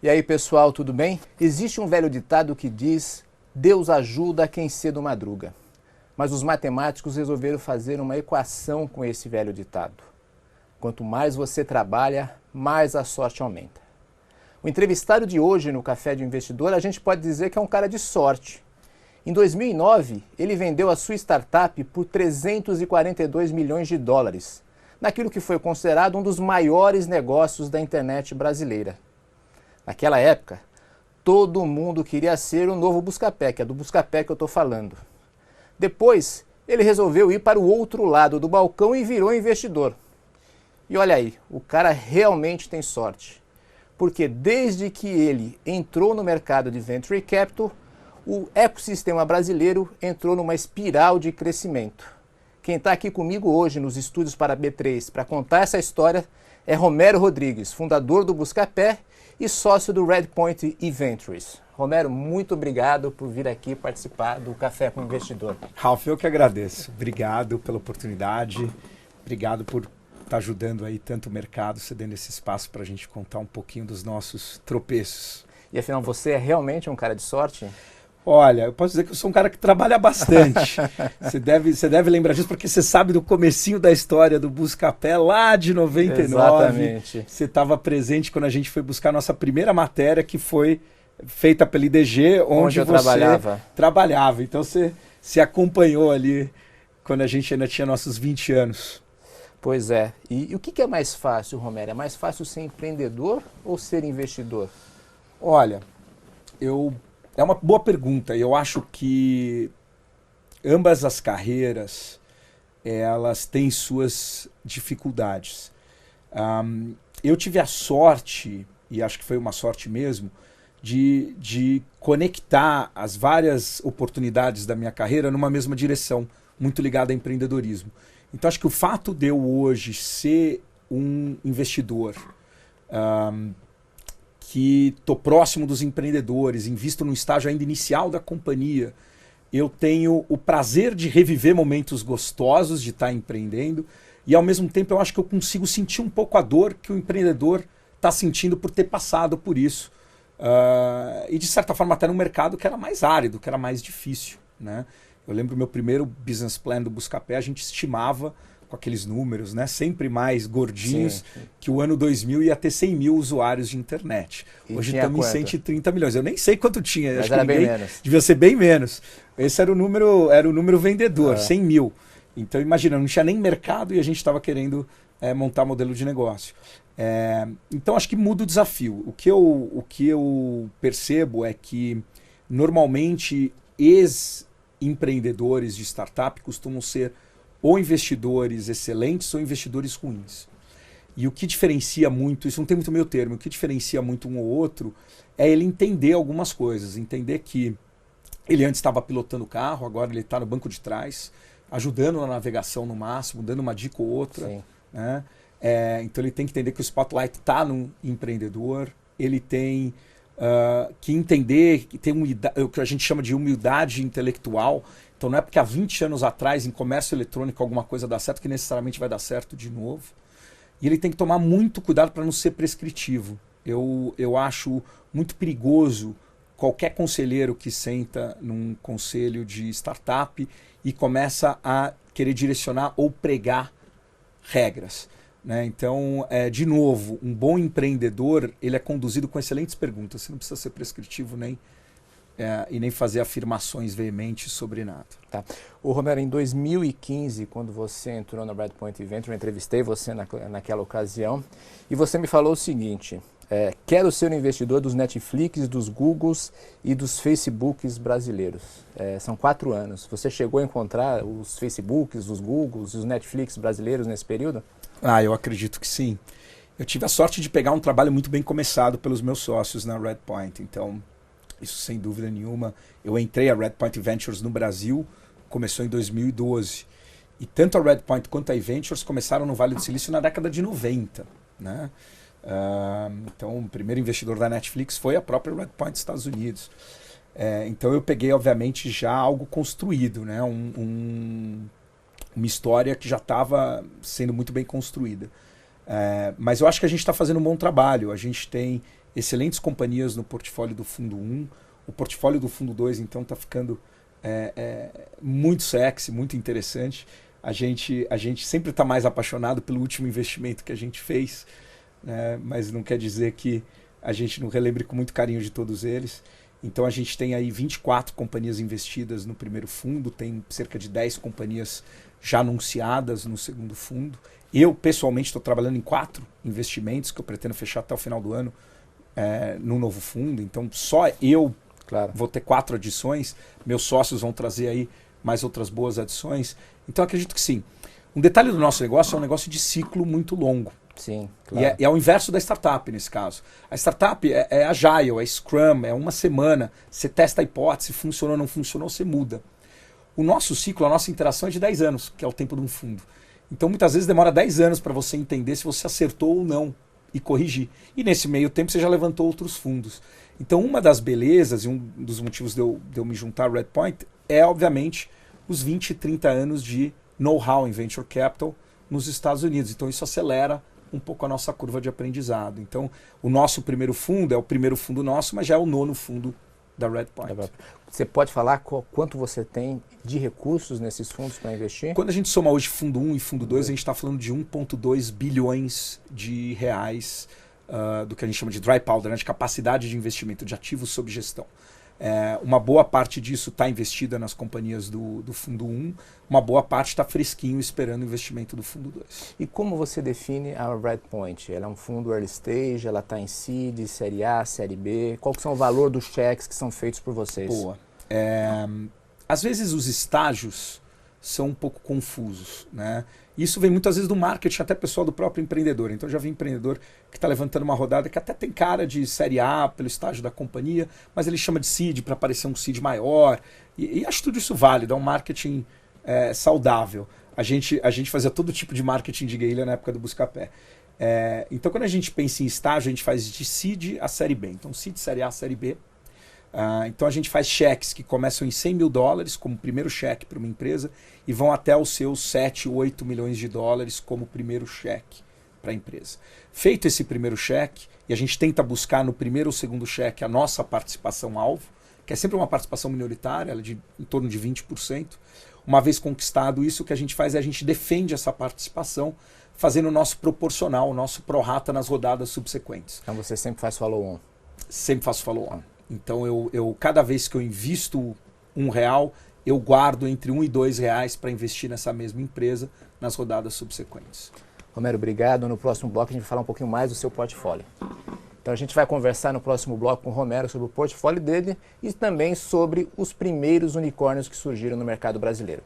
E aí, pessoal, tudo bem? Existe um velho ditado que diz: Deus ajuda quem cedo madruga. Mas os matemáticos resolveram fazer uma equação com esse velho ditado. Quanto mais você trabalha, mais a sorte aumenta. O entrevistado de hoje no Café de Investidor, a gente pode dizer que é um cara de sorte. Em 2009, ele vendeu a sua startup por 342 milhões de dólares, naquilo que foi considerado um dos maiores negócios da internet brasileira. Naquela época, todo mundo queria ser o novo Buscapé, que é do Buscapé que eu estou falando. Depois, ele resolveu ir para o outro lado do balcão e virou investidor. E olha aí, o cara realmente tem sorte. Porque desde que ele entrou no mercado de Venture Capital, o ecossistema brasileiro entrou numa espiral de crescimento. Quem está aqui comigo hoje nos estúdios para B3 para contar essa história é Romero Rodrigues, fundador do Buscapé e sócio do Redpoint Ventures. Romero, muito obrigado por vir aqui participar do Café com o Investidor. Ralf, eu que agradeço. Obrigado pela oportunidade, obrigado por estar ajudando aí tanto o mercado, cedendo esse espaço para a gente contar um pouquinho dos nossos tropeços. E afinal, você é realmente um cara de sorte? Olha, eu posso dizer que eu sou um cara que trabalha bastante. Você deve lembrar disso, porque você sabe do comecinho da história do Buscapé, lá de 99. Exatamente. Você estava presente quando a gente foi buscar a nossa primeira matéria, que foi feita pela IDG, onde você trabalhava. Então você acompanhou ali quando a gente ainda tinha nossos 20 anos. Pois é. E o que é mais fácil, Romero? É mais fácil ser empreendedor ou ser investidor? Olha, é uma boa pergunta. Eu acho que ambas as carreiras, elas têm suas dificuldades. Eu tive a sorte, e acho que foi uma sorte mesmo, de conectar as várias oportunidades da minha carreira numa mesma direção, muito ligada ao empreendedorismo. Então acho que o fato de eu hoje ser um investidor, que estou próximo dos empreendedores, invisto no estágio ainda inicial da companhia, eu tenho o prazer de reviver momentos gostosos de estar empreendendo e, ao mesmo tempo, eu acho que eu consigo sentir um pouco a dor que o empreendedor está sentindo por ter passado por isso. E, de certa forma, até no mercado que era mais árido, que era mais difícil, né? Eu lembro meu primeiro business plan do Buscapé, a gente estimava com aqueles números, né, sempre mais gordinhos, sim, que o ano 2000 ia ter 100 mil usuários de internet. Hoje estamos em 130 milhões. Eu nem sei quanto tinha. Mas acho era que bem menos. Devia ser bem menos. Esse era o número vendedor, 100 mil. Então imagina, não tinha nem mercado e a gente estava querendo montar modelo de negócio. Então acho que muda o desafio. O que eu percebo é que normalmente ex-empreendedores de startup costumam ser ou investidores excelentes ou investidores ruins. E o que diferencia muito, isso não tem muito meio termo, o que diferencia muito um ou outro é ele entender algumas coisas. Entender que ele antes estava pilotando o carro, agora ele está no banco de trás, ajudando na navegação no máximo, dando uma dica ou outra. Né? Então ele tem que entender que o spotlight está no empreendedor, ele tem que entender que tem o que a gente chama de humildade intelectual. Então não é porque há 20 anos atrás em comércio eletrônico alguma coisa dá certo que necessariamente vai dar certo de novo. E ele tem que tomar muito cuidado para não ser prescritivo. Eu acho muito perigoso qualquer conselheiro que senta num conselho de startup e começa a querer direcionar ou pregar regras. Né? Então, de novo, um bom empreendedor ele é conduzido com excelentes perguntas. Você não precisa ser prescritivo e nem fazer afirmações veementes sobre nada. Tá. O Romero, em 2015, quando você entrou na Redpoint Venture, eu entrevistei você naquela ocasião e você me falou o seguinte: quero ser um investidor dos Netflix, dos Googles e dos Facebooks brasileiros. São 4 anos. Você chegou a encontrar os Facebooks, os Googles e os Netflix brasileiros nesse período? Eu acredito que sim. Eu tive a sorte de pegar um trabalho muito bem começado pelos meus sócios na Redpoint. Então, isso sem dúvida nenhuma. Eu entrei a Redpoint Ventures no Brasil, começou em 2012. E tanto a Redpoint quanto a Ventures começaram no Vale do Silício na década de 90. Né? Então, o primeiro investidor da Netflix foi a própria Redpoint dos Estados Unidos. Então, eu peguei, obviamente, já algo construído, né? Uma história que já estava sendo muito bem construída. Mas eu acho que a gente está fazendo um bom trabalho. A gente tem excelentes companhias no portfólio do Fundo 1. O portfólio do Fundo 2, então, está ficando muito sexy, muito interessante. A gente sempre está mais apaixonado pelo último investimento que a gente fez, né? Mas não quer dizer que a gente não relembre com muito carinho de todos eles. Então a gente tem aí 24 companhias investidas no primeiro fundo, tem cerca de 10 companhias já anunciadas no segundo fundo. Eu, pessoalmente, estou trabalhando em 4 investimentos que eu pretendo fechar até o final do ano no novo fundo. Então só eu vou ter 4 adições, meus sócios vão trazer aí mais outras boas adições. Então acredito que sim. Um detalhe do nosso negócio é um negócio de ciclo muito longo. Sim, claro. E é o inverso da startup nesse caso. A startup é agile, é Scrum, é uma semana, você testa a hipótese, funcionou ou não funcionou, você muda. O nosso ciclo, a nossa interação é de 10 anos, que é o tempo de um fundo. Então muitas vezes demora 10 anos para você entender se você acertou ou não e corrigir. E nesse meio tempo você já levantou outros fundos. Então uma das belezas e um dos motivos de eu me juntar ao Redpoint é, obviamente, os 20, 30 anos de know-how em Venture Capital nos Estados Unidos. Então isso acelera um pouco a nossa curva de aprendizado. Então o nosso primeiro fundo é o primeiro fundo nosso, mas já é o 9º fundo da Redpoint. Você pode falar quanto você tem de recursos nesses fundos para investir? Quando a gente soma hoje fundo 1 e fundo 2, a gente está falando de 1,2 bilhões de reais do que a gente chama de dry powder, né, de capacidade de investimento de ativos sob gestão. Uma boa parte disso está investida nas companhias do fundo 1, uma boa parte está fresquinho esperando o investimento do fundo 2. E como você define a Redpoint? Ela é um fundo early stage, ela está em seed, série A, série B? Qual que são o valor dos cheques que são feitos por vocês? Boa. Às vezes os estágios são um pouco confusos, né? Isso vem muitas vezes do marketing, até pessoal do próprio empreendedor. Então já vi empreendedor que está levantando uma rodada que até tem cara de série A pelo estágio da companhia, mas ele chama de seed para parecer um seed maior. E acho tudo isso válido, é um marketing saudável. A gente fazia todo tipo de marketing de guerrilha na época do Buscapé. Então quando a gente pensa em estágio, a gente faz de seed a série B. Então seed, série A, série B. Então a gente faz cheques que começam em $100 mil como primeiro cheque para uma empresa e vão até os seus 7, 8 milhões de dólares como primeiro cheque para a empresa. Feito esse primeiro cheque, e a gente tenta buscar no primeiro ou segundo cheque a nossa participação-alvo, que é sempre uma participação minoritária, ela é em torno de 20%. Uma vez conquistado isso, o que a gente faz é a gente defende essa participação fazendo o nosso proporcional, o nosso prorata nas rodadas subsequentes. Então você sempre faz follow-on? Sempre faço follow-on. Então eu cada vez que eu invisto R$1, eu guardo entre R$1 e R$2 para investir nessa mesma empresa nas rodadas subsequentes. Romero, obrigado. No próximo bloco a gente vai falar um pouquinho mais do seu portfólio. Então a gente vai conversar no próximo bloco com o Romero sobre o portfólio dele e também sobre os primeiros unicórnios que surgiram no mercado brasileiro.